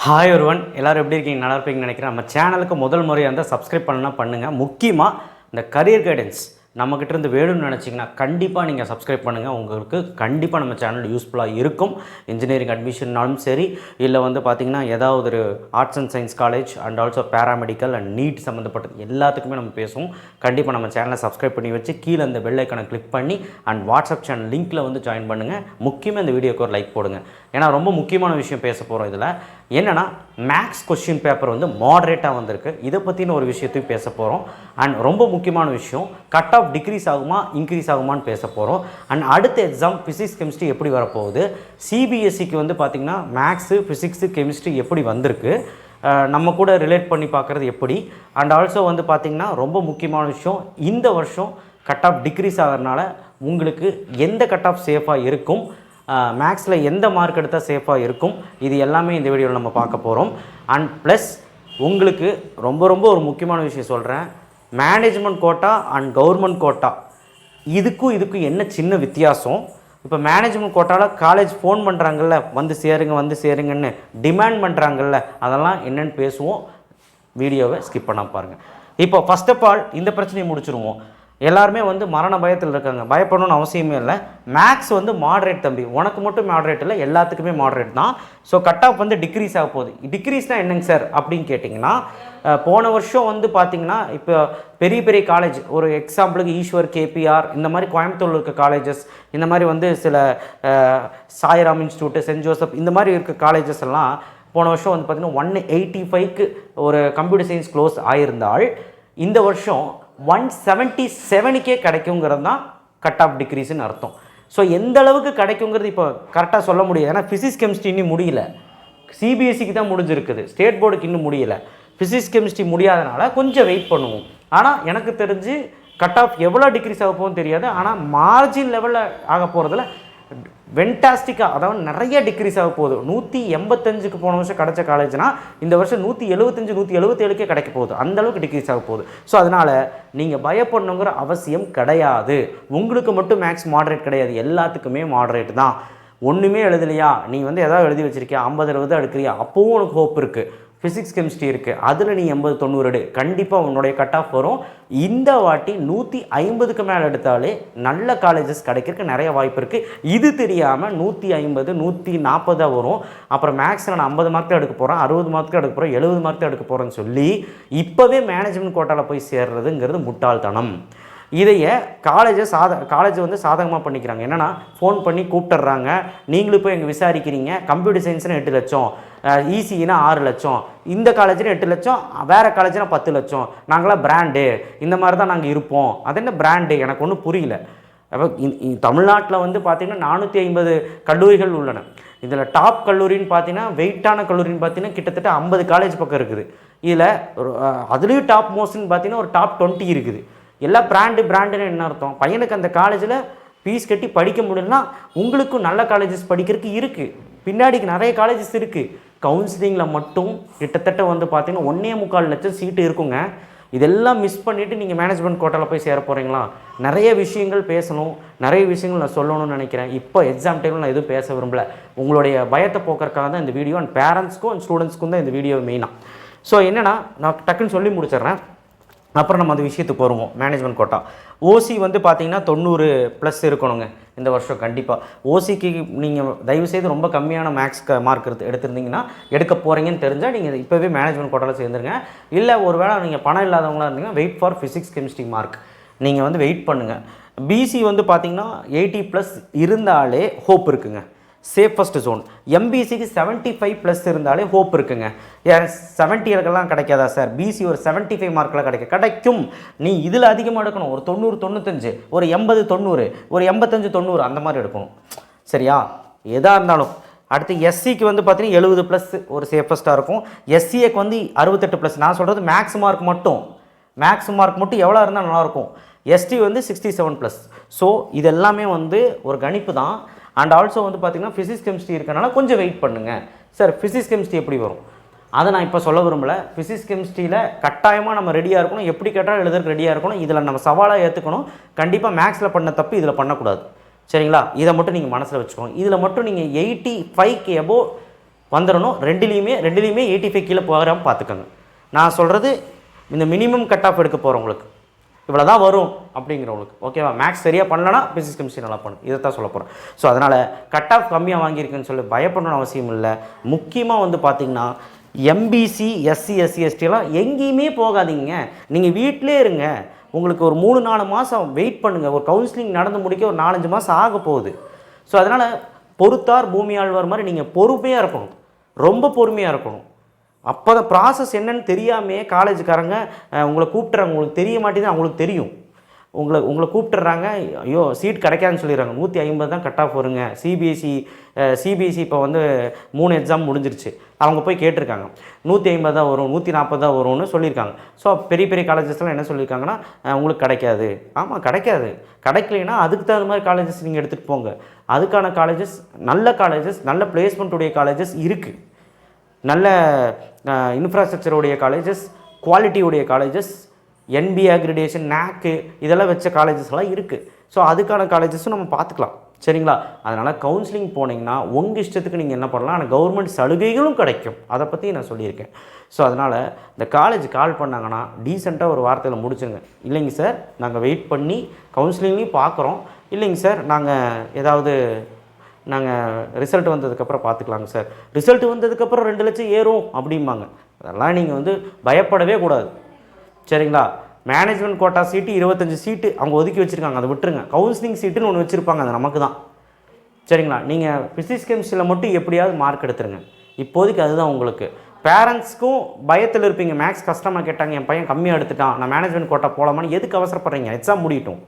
Hi ஒருவன் எல்லோரும் எப்படி இருக்கீங்க? நல்லா இருப்பீங்கன்னு நினைக்கிறேன். நம்ம சேனலுக்கு முதல் முறையாக இருந்தால் சப்ஸ்கிரைப் பண்ணலாம் பண்ணுங்கள். முக்கியமாக இந்த கரியர் கைடன்ஸ் நம்மக்கிட்ட இருந்து வேணும்னு நினச்சிங்கன்னா கண்டிப்பாக நீங்கள் சப்ஸ்கிரைப் பண்ணுங்கள். உங்களுக்கு கண்டிப்பாக நம்ம சேனல் யூஸ்ஃபுல்லாக இருக்கும். இன்ஜினியரிங் அட்மிஷன்னாலும் சரி, இல்லை பார்த்திங்கன்னா ஏதாவது ஒரு arts and science college and also paramedical and NEET சம்மந்தப்பட்டது எல்லாத்துக்குமே நம்ம பேசுவோம். கண்டிப்பாக நம்ம சேனலை சப்ஸ்கிரைப் பண்ணி வச்சு கீழே அந்த பெல் ஐக்கனை கிளிக் பண்ணி அண்ட் வாட்ஸ்அப் சேனல் லிங்க்கில் ஜாயின் பண்ணுங்கள். முக்கியமாக இந்த வீடியோக்கு ஒரு லைக் போடுங்க. ஏன்னா ரொம்ப முக்கியமான விஷயம் பேச போகிறோம். இதில் என்னென்னா மேக்ஸ் கொஸ்டின் பேப்பர் மாடரேட்டாக வந்திருக்கு. இதை பற்றின ஒரு விஷயத்தையும் பேச போகிறோம். அண்ட் ரொம்ப முக்கியமான விஷயம், கட் ஆஃப் டிக்ரீஸ் ஆகுமா இன்க்ரீஸ் ஆகுமான்னு பேச போகிறோம். அண்ட் அடுத்த எக்ஸாம் ஃபிசிக்ஸ் கெமிஸ்ட்ரி எப்படி வரப்போகுது, சிபிஎஸ்சிக்கு பார்த்திங்கன்னா மேக்ஸு ஃபிசிக்ஸு கெமிஸ்ட்ரி எப்படி வந்திருக்கு, நம்ம கூட ரிலேட் பண்ணி பார்க்குறது எப்படி, அண்ட் ஆல்சோ பார்த்திங்கன்னா ரொம்ப முக்கியமான விஷயம், இந்த வருஷம் கட் ஆஃப் டிக்ரீஸ் ஆகிறதுனால உங்களுக்கு எந்த கட் ஆஃப் சேஃபாக இருக்கும், மேக்ஸில் எந்த மார்க் எடுத்தால் சேஃபாக இருக்கும், இது எல்லாமே இந்த வீடியோவில் நம்ம பார்க்க போகிறோம். அண்ட் ப்ளஸ் உங்களுக்கு ரொம்ப ஒரு முக்கியமான விஷயம் சொல்கிறேன். Management quota and government quota இதுக்கும் என்ன சின்ன வித்தியாசம். இப்போ மேனேஜ்மெண்ட் கோட்டாவில் காலேஜ் ஃபோன் பண்ணுறாங்கல்ல, வந்து சேருங்கன்னு டிமாண்ட் பண்ணுறாங்கல்ல, அதெல்லாம் என்னென்னு பேசுவோம். வீடியோவை ஸ்கிப் பண்ணாமல் பாருங்கள். இப்போ ஃபஸ்ட் ஆஃப் ஆல் இந்த பிரச்சனையை முடிச்சுருவோம். எல்லாருமே மரண பயத்தில் இருக்காங்க. பயப்படணும்னு அவசியமே இல்லை. மேக்ஸ் மாடரேட் தம்பி, உனக்கு மட்டும் மாடரேட் இல்லை, எல்லாத்துக்குமே மாடரேட் தான். ஸோ கட் ஆஃப் டிக்ரீஸ் ஆக போகுது. டிக்ரீஸ்னால் என்னங்க சார் அப்படின்னு கேட்டிங்கன்னா, போன வருஷம் பார்த்திங்கன்னா இப்போ பெரிய காலேஜ், ஒரு எக்ஸாம்பிளுக்கு ஈஸ்வர், கேபிஆர், இந்த மாதிரி கோயம்புத்தூரில் இருக்க காலேஜஸ், இந்த மாதிரி சில சாய்ராம் இன்ஸ்டியூட்டு, சென்ட் ஜோசப், இந்த மாதிரி இருக்க காலேஜஸ் எல்லாம் போன வருஷம் பார்த்திங்கன்னா 185க்கு ஒரு கம்ப்யூட்டர் சயின்ஸ் க்ளோஸ் ஆகியிருந்தால் இந்த வருஷம் 177க்கே கிடைக்குங்கிறது தான் கட் ஆஃப் டிக்ரீஸ்னு அர்த்தம். ஸோ எந்த அளவுக்கு கிடைக்குங்கிறது இப்போ கரெக்டாக சொல்ல முடியாது. ஏன்னா ஃபிசிக்ஸ் கெமிஸ்ட்ரி இன்னும் முடியல. சிபிஎஸ்சிக்கு தான் முடிஞ்சிருக்குது, ஸ்டேட் போர்டுக்கு இன்னும் முடியலை. ஃபிசிக்ஸ் கெமிஸ்ட்ரி முடியாதனால கொஞ்சம் வெயிட் பண்ணுவோம். ஆனால் எனக்கு தெரிஞ்சு கட் ஆஃப் எவ்வளோ டிக்ரீஸ் ஆக போகும்னு தெரியாது. ஆனால் மார்ஜின் லெவலில் ஆக போகிறதுல வென்டாஸ்டிக்காக, அதாவது நிறைய டிக்ரீஸ் ஆக போகுது. 185க்கு போன வருஷம் கிடைச்ச காலேஜ்னா இந்த வருஷம் 175 177க்கே கிடைக்க போகுது. அந்தளவுக்கு டிக்ரீஸ் ஆக போகுது. ஸோ அதனால் நீங்கள் பயப்படணுங்கிற அவசியம் கிடையாது. உங்களுக்கு மட்டும் மேக்ஸ் மாடரேட் கிடையாது, எல்லாத்துக்குமே மாடரேட் தான். ஒன்றுமே எழுதலையா, நீ எதாவது எழுதி வச்சிருக்கியா, 50 60 எடுக்கிறியா, அப்போவும் உனக்கு ஹோப் இருக்குது. ஃபிசிக்ஸ் கெமிஸ்ட்ரி இருக்குது, அதில் நீ 80 90 எடு, கண்டிப்பாக உன்னுடைய கட் ஆஃப் வரும். இந்த வாட்டி 150க்கு மேலே எடுத்தாலே நல்ல காலேஜஸ் கிடைக்கிறதுக்கு நிறைய வாய்ப்பு இருக்குது. இது தெரியாமல் 150 140 வரும். அப்புறம் மேக்ஸில் நான் 50 மார்க் தான் எடுக்க போகிறேன், 60 மார்க் தான் எடுக்க போகிறேன், 70 மார்க் தான் எடுக்க போகிறேன்னு சொல்லி இப்போவே மேனேஜ்மெண்ட் கோட்டாவில் போய் சேர்றதுங்கிறது முட்டாள்தனம். இதையே காலேஜ் சாதகமாக பண்ணிக்கிறாங்க. என்னென்னா ஃபோன் பண்ணி கூப்பிட்டுறாங்க, நீங்களும் போய் எங்கள் விசாரிக்கிறீங்க, கம்ப்யூட்டர் சயின்ஸ்னு 8 லட்சம், ஈசினா 6 லட்சம், இந்த காலேஜில் 8 லட்சம், வேறு காலேஜில் 10 லட்சம், நாங்களாம் பிராண்டு, இந்த மாதிரி தான் நாங்கள் இருப்போம். அது என்ன பிராண்டு எனக்கு ஒன்றும் புரியல. அப்போ தமிழ்நாட்டில் பார்த்திங்கன்னா 450 கல்லூரிகள் உள்ளன. இதில் டாப் கல்லூரின்னு பார்த்தீங்கன்னா, வெயிட்டான கல்லூரின்னு பார்த்தீங்கன்னா கிட்டத்தட்ட 50 காலேஜ் பக்கம் இருக்குது. இதில் அதுலேயும் டாப் மோஸ்ட்னு பார்த்தீங்கன்னா ஒரு டாப் 20 இருக்குது. எல்லாம் பிராண்டுன்னு என்ன அர்த்தம்? பையனுக்கு அந்த காலேஜில் ஃபீஸ் கட்டி படிக்க முடியலன்னா உங்களுக்கும் நல்ல காலேஜஸ் படிக்கிறதுக்கு இருக்குது, பின்னாடிக்கு நிறைய காலேஜஸ் இருக்குது. கவுன்சிலிங்கில் மட்டும் கிட்டத்தட்ட பார்த்தீங்கன்னா 1.25 லட்சம் சீட்டு இருக்குங்க. இதெல்லாம் மிஸ் பண்ணிவிட்டு நீங்கள் மேனேஜ்மெண்ட் கோட்டாவில் போய் சேர போகிறீங்களா? நிறைய விஷயங்கள் பேசணும், நிறைய விஷயங்கள் நான் சொல்லணும்னு நினைக்கிறேன். இப்போ எக்ஸாம் டைமில் நான் எதுவும் பேச விரும்பலை. உங்களுடைய பயத்தை போக்குறதுக்காக தான் இந்த வீடியோ. அண்ட் பேரண்ட்ஸ்க்கும் அண்ட் ஸ்டூடெண்ட்ஸ்க்கும் தான் இந்த வீடியோ மெயினாக. ஸோ என்னென்னா நான் டக்குன்னு சொல்லி முடிச்சிடுறேன், அப்புறம் நம்ம அந்த விஷயத்துக்கு வருவோம். மேனேஜ்மெண்ட் கோட்டா ஓசி பார்த்தீங்கன்னா 90+ இருக்கணுங்க இந்த வருஷம் கண்டிப்பாக. ஓசிக்கு நீங்கள் தயவுசெய்து ரொம்ப கம்மியான மேக்ஸ் மார்க் எடுத்திருந்தீங்கன்னா, எடுக்க போகிறீங்கன்னு தெரிஞ்சால் நீங்கள் இப்போவே மேனேஜ்மெண்ட் கோட்டாவில் சேர்ந்துருங்க. இல்லை ஒரு வேளை நீங்கள் பணம் இல்லாதவங்களாக இருந்தீங்கன்னா wait for physics chemistry mark, நீங்கள் வெயிட் பண்ணுங்கள். பிசி பார்த்தீங்கன்னா 80+ இருந்தாலே ஹோப் இருக்குங்க, சேஃபஸ்ட் ஜோன். எம்பிசிக்கு 75+ இருந்தாலே ஹோப் இருக்குங்க. 70 கிடைக்காதா சார்? பிசி ஒரு 75 மார்க்கில் கிடைக்கும். நீ இதில் அதிகமாக எடுக்கணும், ஒரு 90 95, ஒரு 80 90, ஒரு 85 90 அந்த மாதிரி எடுக்கணும். சரியா? எதாக இருந்தாலும். அடுத்து எஸ்சிக்கு பார்த்தீங்கன்னா 70+ ஒரு சேஃபஸ்ட்டாக இருக்கும். எஸ்சிஏக்கு 68+. நான் சொல்கிறது மேக்ஸ் மார்க் மட்டும் எவ்வளோ இருந்தால் நல்லாயிருக்கும். எஸ்டி 67+. ஸோ இது எல்லாமே ஒரு கணிப்பு தான். அண்ட் ஆல்சோ பார்த்திங்கன்னா ஃபிசிக்ஸ் கெமிஸ்ட்ரி இருக்கனால கொஞ்சம் வெயிட் பண்ணுங்கள். சார் ஃபிசிக்ஸ் கெமிஸ்ட்ரி எப்படி வரும் அதை நான் இப்போ சொல்ல விரும்பலை. ஃபிசிக்ஸ் கெமிஸ்ட்ரியில் கட்டாயமாக நம்ம ரெடியாக இருக்கணும், எப்படி கேட்டாலும் எழுதுறதுக்கு ரெடியாக இருக்கணும். இதில் நம்ம சவாலாக ஏற்றுக்கணும். கண்டிப்பாக மேக்ஸில் பண்ண தப்பு இதில் பண்ணக்கூடாது. சரிங்களா? இதை மட்டும் நீங்கள் மனசில் வச்சுக்கோங்க. இதில் மட்டும் நீங்கள் 85க்கு எபோவ் வந்துடணும். ரெண்டுலேயுமே 85 கீழே போகாமல் பார்த்துக்கோங்க. நான் சொல்கிறது இந்த மினிமம் கட் ஆஃப் எடுக்க போகிறவங்களுக்கு இவ்வளோ தான் வரும் அப்படிங்கிறவங்களுக்கு, ஓகேவா? மேக்ஸ் சரியாக பண்ணலன்னா பிசிக்ஸ் கெமிஸ்ட்ரி நல்லா பண்ணும், இதை தான் சொல்ல போகிறேன். ஸோ அதனால் கட் ஆஃப் கம்மியாக வாங்கியிருக்குன்னு சொல்லி பயப்படணும்னு அவசியம் இல்லை. முக்கியமாக வந்து பார்த்திங்கன்னா எம்பிசி, எஸ்சி, எஸ்சி, எஸ்டிலாம் எங்கேயுமே போகாதீங்க. நீங்கள் வீட்டிலே இருங்க. உங்களுக்கு ஒரு 3-4 மாதம் வெயிட் பண்ணுங்கள். ஒரு கவுன்சிலிங் நடந்து முடிக்க ஒரு 4-5 மாதம் ஆக போகுது. ஸோ அதனால் பொறுத்தார் பூமி ஆழ்வார் மாதிரி நீங்கள் பொறுமையாக இருக்கணும், ரொம்ப பொறுமையாக இருக்கணும். அப்போ தான் ப்ராசஸ் என்னன்னு தெரியாமே காலேஜுக்காரங்க உங்களை கூப்பிட்றாங்க. உங்களுக்கு தெரிய மாட்டேங்குது, அவங்களுக்கு தெரியும். உங்களை கூப்பிட்டுறாங்க, ஐயோ சீட் கிடைக்காதுன்னு சொல்லிடுறாங்க. 150 தான் கட் ஆஃப் வருங்க. சிபிஎஸ்சி இப்போ வந்து 3 எக்ஸாம் முடிஞ்சிருச்சு. அவங்க போய் கேட்டிருக்காங்க, 150 தான் வரும், 140 தான் வரும்னு சொல்லியிருக்காங்க. ஸோ பெரிய பெரிய காலேஜஸ்லாம் என்ன சொல்லியிருக்காங்கன்னா, உங்களுக்கு கிடைக்காது. ஆமாம், கிடைக்கலைன்னா அதுக்கு தகுந்த மாதிரி காலேஜஸ் நீங்கள் எடுத்துகிட்டு போங்க. அதுக்கான காலேஜஸ், நல்ல பிளேஸ்மெண்ட்டுடைய காலேஜஸ் இருக்குது. நல்ல இன்ஃப்ராஸ்ட்ரக்சருடைய காலேஜஸ், குவாலிட்டியுடைய காலேஜஸ், என்பி அக்ரிடேஷன், நாக்கு இதெல்லாம் வச்ச காலேஜஸ்லாம் இருக்குது. ஸோ அதுக்கான காலேஜஸும் நம்ம பார்த்துக்கலாம், சரிங்களா? அதனால் கவுன்சிலிங் போனீங்கன்னா உங்கள் இஷ்டத்துக்கு நீங்கள் என்ன பண்ணலாம், ஆனால் கவர்மெண்ட் சலுகைகளும் கிடைக்கும். அதை பற்றி நான் சொல்லியிருக்கேன். ஸோ அதனால் இந்த காலேஜ் கால் பண்ணாங்கன்னா டீசெண்டாக ஒரு வார்த்தையில் முடிச்சுங்க. இல்லைங்க சார், நாங்கள் வெயிட் பண்ணி கவுன்சிலிங்லேயும் பார்க்குறோம். இல்லைங்க சார், நாங்கள் ரிசல்ட் வந்ததுக்கப்புறம் பார்த்துக்கலாங்க சார். ரிசல்ட் வந்ததுக்கப்புறம் 2 லட்சம் ஏறும் அப்படிம்பாங்க. அதெல்லாம் நீங்கள் வந்து பயப்படவே கூடாது, சரிங்களா? மேனேஜ்மெண்ட் கோட்டா சீட்டு 25 சீட்டு அவங்க ஒதுக்கி வச்சுருக்காங்க, அதை விட்டுருங்க. கவுன்சிலிங் சீட்டுன்னு ஒன்று வச்சுருப்பாங்க, அது நமக்கு தான், சரிங்களா? நீங்கள் பிசிக்ஸ் கெமிஸ்ட்ரியில் மட்டும் எப்படியாவது மார்க் எடுத்துருங்க. இப்போதைக்கு அதுதான் உங்களுக்கு. பேரண்ட்ஸ்க்கும் பயத்தில் இருப்பீங்க. மேக்ஸ் கஷ்டமாக கேட்டாங்க, என் பையன் கம்மியாக எடுத்துட்டான், நான் மேனேஜ்மெண்ட் கோட்டா போகலாமான்னு எதுக்கு அவசரப்படுறீங்க? எக்ஸாம் முடியட்டும்.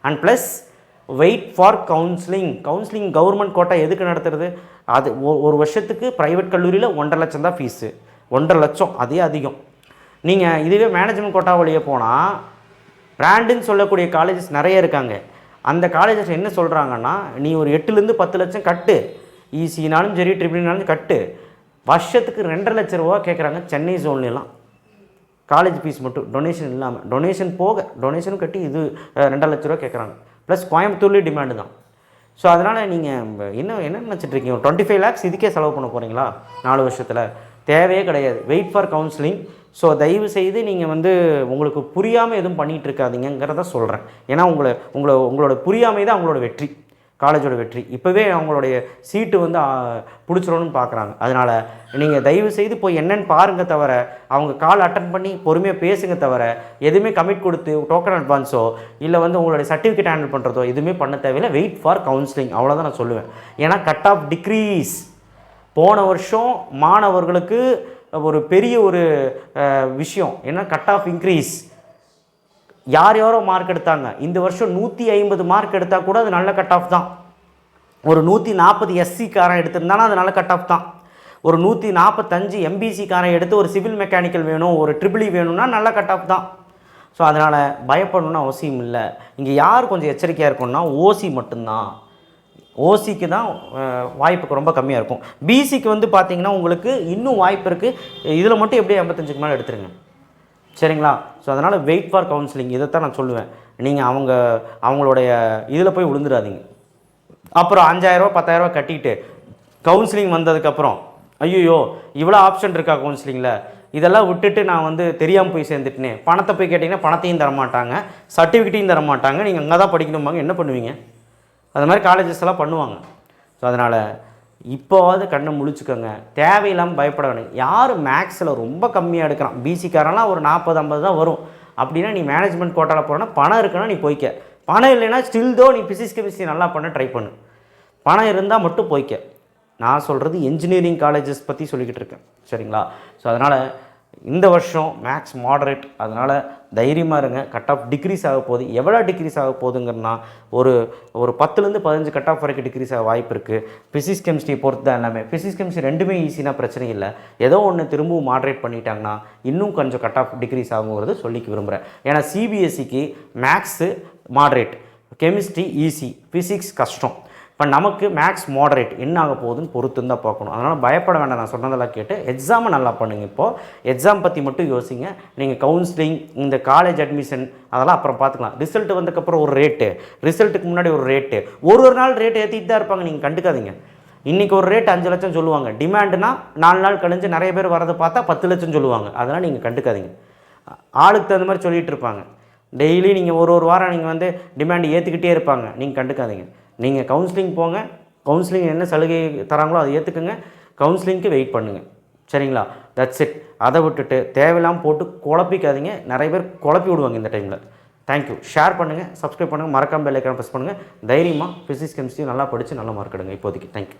And plus wait for counselling government quota எதுக்கு நடத்துறது? அது ஒரு வருஷத்துக்கு ப்ரைவேட் கல்லூரியில் 1.5 லட்சம் தான் ஃபீஸு. 1.5 லட்சம், அதே அதிகம். நீங்கள் இதுவே மேனேஜ்மெண்ட் கோட்டா வழியே போனால் பிராண்டுன்னு சொல்லக்கூடிய காலேஜஸ் நிறைய இருக்காங்க. அந்த காலேஜஸ் என்ன சொல்கிறாங்கன்னா, நீ ஒரு 8லேருந்து 10 லட்சம் கட்டு, ஈசினாலும் சரி ட்ரிபிள்னாலும் கட்டு. வருஷத்துக்கு 2.5 லட்ச ரூபா கேட்குறாங்க சென்னை ஜோன்லாம். காலேஜ் ஃபீஸ் மட்டும், டொனேஷன் இல்லாமல். டொனேஷனும் கட்டி இது 2.5 லட்ச ரூபா கேட்குறாங்க. ப்ளஸ் கோயம்புத்தூர்லேயும் டிமாண்டு தான். ஸோ அதனால் நீங்கள் என்ன நினச்சிட்ருக்கீங்க? 25 lakhs இதுக்கே செலவு பண்ண போகிறீங்களா 4 வருஷத்தில்? தேவையே கிடையாது. Wait for counselling. ஸோ தயவு செய்து நீங்கள் வந்து உங்களுக்கு புரியாமல் எதுவும் பண்ணிகிட்டு இருக்காதீங்கிறத சொல்கிறேன். ஏன்னா உங்களோட புரியாமை தான் அவங்களோட வெற்றி, காலேஜோட வெற்றி. இப்போவே அவங்களுடைய சீட்டு வந்து பிடிச்சிடணும்னு பார்க்குறாங்க. அதனால் நீங்கள் தயவு செய்து போய் என்னென்னு பாருங்கள் தவிர, அவங்க கால் அட்டன் பண்ணி பொறுமையாக பேசுங்க தவிர, எதுவுமே கமிட் கொடுத்து டோக்கன் அட்வான்ஸோ இல்லை வந்து உங்களுடைய சர்டிஃபிகேட் ஹேண்டில் பண்ணுறதோ எதுவுமே பண்ண தேவையில்லை. வெயிட் ஃபார் கவுன்சிலிங், அவ்வளோதான் நான் சொல்லுவேன். ஏன்னா கட் ஆஃப் டிக்ரீஸ். போன வருஷம் மாணவர்களுக்கு ஒரு பெரிய ஒரு விஷயம் ஏன்னா கட் ஆஃப் இன்க்ரீஸ். யாரோ மார்க் எடுத்தாங்க. இந்த வருஷம் 150 மார்க் எடுத்தால் கூட அது நல்ல கட் ஆஃப் தான். ஒரு 140 எஸ்சிக்காரன் எடுத்திருந்தாலும் அது நல்ல கட் ஆஃப் தான். ஒரு 145 எம்பிசிக்காரன் எடுத்து ஒரு சிவில் மெக்கானிக்கல் வேணும், ஒரு ட்ரிபிள் வேணும்னா நல்ல கட் ஆஃப் தான். ஸோ அதனால் பயப்படணும்னு அவசியம் இல்லை. இங்கே யார் கொஞ்சம் எச்சரிக்கையாக இருக்கணும்னா ஓசி மட்டும்தான். ஓசிக்கு தான் வாய்ப்புக்கு ரொம்ப கம்மியாக இருக்கும். பிசிக்கு வந்து பார்த்திங்கன்னா உங்களுக்கு இன்னும் வாய்ப்பு இருக்குது. இதில் மட்டும் எப்படியும் 85க்கு மேலே எடுத்துருங்க, சரிங்களா? ஸோ அதனால் வெயிட் ஃபார் கவுன்சிலிங், இதைத்தான் நான் சொல்லுவேன். நீங்கள் அவங்களுடைய இதில் போய் விழுந்துடாதீங்க. அப்புறம் 5000 ரூபா 10000 ரூபா கட்டிட்டு கவுன்சிலிங் வந்ததுக்கப்புறம் ஐயோ இவ்வளோ ஆப்ஷன் இருக்கா கவுன்சிலிங்கில், இதெல்லாம் விட்டுட்டு நான் வந்து தெரியாமல் போய் சேர்ந்துட்டேனே. பணத்தை போய் கேட்டிங்கன்னா பணத்தையும் தரமாட்டாங்க, சர்டிஃபிகேட்டையும் தரமாட்டாங்க. நீங்கள் அங்கே தான் படிக்கணும்பாங்க. என்ன பண்ணுவீங்க? அது மாதிரி காலேஜஸ் எல்லாம் பண்ணுவாங்க. ஸோ அதனால் இப்போவாது கண்ணை முழிச்சுக்கோங்க. தேவையில்லாமல் பயப்பட வேணும். யார் மேக்ஸில் ரொம்ப கம்மியாக எடுக்கிறான், பிசிக்காரெல்லாம் ஒரு 40-50 தான் வரும் அப்படின்னா நீ மேனேஜ்மெண்ட் கோட்டாவில் போகிறோன்னா பணம் இருக்குன்னா நீ போய்க்க. பணம் இல்லைன்னா ஸ்டில் தோ நீ பிசிக்ஸ் கெமிஸ்ட்ரி நல்லா பண்ண ட்ரை பண்ணு. பணம் இருந்தால் மட்டும் போய்க்க. நான் சொல்கிறது என்ஜினியரிங் காலேஜஸ் பற்றி சொல்லிக்கிட்டு இருக்கேன், சரிங்களா? ஸோ அதனால் இந்த வருஷம் மேக்ஸ் மாடரேட், அதனால் தைரியமாக இருங்க. கட் ஆஃப் டிக்ரீஸ் ஆக போகுது. எவ்வளோ டிக்ரீஸ் ஆக போகுதுங்கன்னா ஒரு 10லேருந்து 15 கட் ஆஃப் வரைக்கும் டிக்ரீஸ் ஆக வாய்ப்பு இருக்குது. ஃபிசிக்ஸ் கெமிஸ்ட்ரி பொறுத்து தான் எல்லாமே. ஃபிசிக்ஸ் கெமிஸ்ட்ரி ரெண்டுமே ஈஸினா பிரச்சனை இல்லை. ஏதோ ஒன்று திரும்பவும் மாடரேட் பண்ணிட்டாங்கன்னா இன்னும் கொஞ்சம் கட் ஆஃப் டிக்ரீஸ் ஆகுங்கிறது சொல்லிக்க விரும்புகிறேன். ஏன்னா சிபிஎஸ்சிக்கு maths moderate, chemistry easy, physics கஷ்டம். இப்போ நமக்கு மேக்ஸ் மாடரேட் என்ன ஆக போகுதுன்னு பொறுத்து தான் பார்க்கணும். அதனால் பயப்பட வேண்டாம். நான் சொன்னதெல்லாம் கேட்டு எக்ஸாமை நல்லா பண்ணுங்கள். இப்போது எக்ஸாம் பற்றி மட்டும் யோசிங்க. நீங்கள் கவுன்சிலிங், இந்த காலேஜ் அட்மிஷன் அதெல்லாம் அப்புறம் பார்த்துக்கலாம். ரிசல்ட் வந்ததுக்கப்புறம் ஒரு ரேட்டு, ரிசல்ட்டுக்கு முன்னாடி ஒரு ரேட்டு, ஒரு நாள் ரேட்டு ஏற்றிட்டு தான் இருப்பாங்க. நீங்கள் கண்டுக்காதீங்க. இன்றைக்கி ஒரு ரேட் 5 லட்சம் சொல்லுவாங்க, டிமாண்டுனா 4 நாள் கழிஞ்சு நிறைய பேர் வரதை பார்த்தா 10 லட்சம் சொல்லுவாங்க. அதெல்லாம் நீங்கள் கண்டுக்காதீங்க. ஆளுக்கு தகுந்த மாதிரி சொல்லிகிட்டு இருப்பாங்க. டெய்லி நீங்கள் ஒரு வாரம் நீங்கள் வந்து டிமாண்ட் ஏற்றுக்கிட்டே இருப்பாங்க. நீங்கள் கண்டுக்காதீங்க. நீங்கள் கவுன்சிலிங் போங்க, கவுன்சிலிங் என்ன சலுகை தராங்களோ அதை ஏற்றுக்குங்க, கவுன்சிலிங்க்கு வெயிட் பண்ணுங்கள். சரிங்களா? That's it. அதை விட்டுட்டு தேவையில்லாமல் போட்டு குழப்பிக்காதீங்க. நிறைய பேர் குழப்பி விடுவாங்க இந்த டைமில். தேங்க்யூ. ஷேர் பண்ணுங்கள், சப்ஸ்கிரைப் பண்ணுங்கள், மறக்காமல் பெல் ஐக்கானை ப்ரெஸ் பண்ணுங்கள். தைரியமாக ஃபிசிக்ஸ் கெமிஸ்ட்ரி நல்லா படித்து நல்ல மார்க் எடுங்க இப்போதைக்கு. தேங்க்யூ.